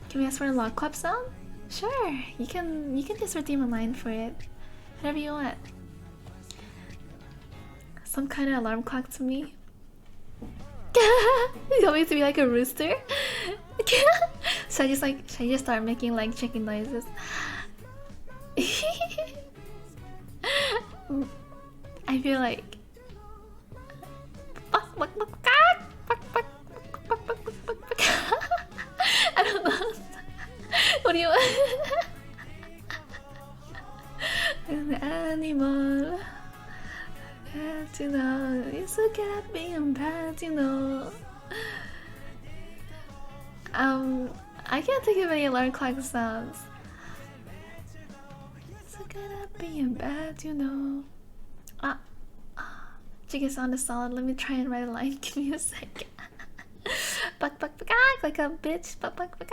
Can we ask for a log club sound? Sure, you can just redeem a line for it. Whatever you want. Some kind of alarm clock to me. You want me to be like a rooster? Should I just start making like chicken noises? I feel like I don't know. What do you want? An animal. Bad, you know. It's okay at being bad, you know. I can't think of any alarm clock sounds. It's okay at being bad, you know. Chicken sound is solid. Let me try and write a line. Give me a sec. Buck buck buck like a bitch. Buck buck buck.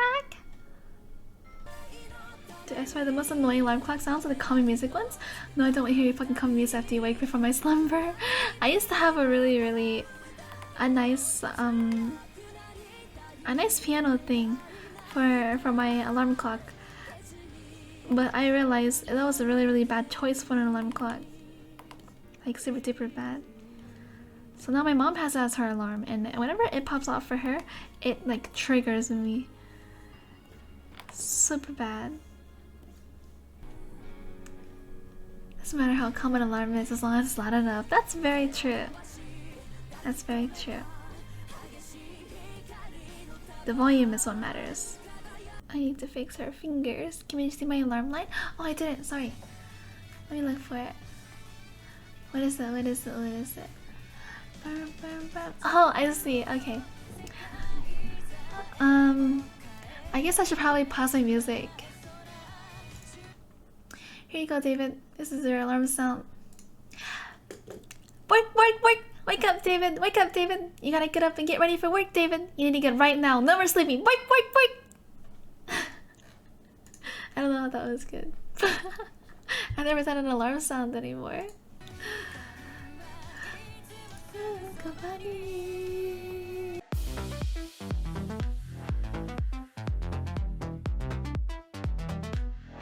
Dude, I swear the most annoying alarm clock sounds are the calming music ones. No, I don't want to hear your fucking calming music after you wake me from my slumber. I used to have a really nice piano thing for my alarm clock, but I realized that was a really bad choice for an alarm clock, like super duper bad. So now my mom has it as her alarm, and whenever it pops off for her, it like triggers me. Super bad. Doesn't matter how calm an alarm is as long as it's loud enough. That's very true. That's very true. The volume is what matters. I need to fix her fingers. Can we see my alarm light? Oh, I didn't. Sorry. Let me look for it. What is it? What is it? What is it? Oh, I see. Okay. I guess I should probably pause my music. Here you go, David. This is your alarm sound. Work, work, work! Wake up, David! Wake up, David! You gotta get up and get ready for work, David! You need to get right now. No more sleeping! Work, work, work! I don't know if that was good. I've never done an alarm sound anymore.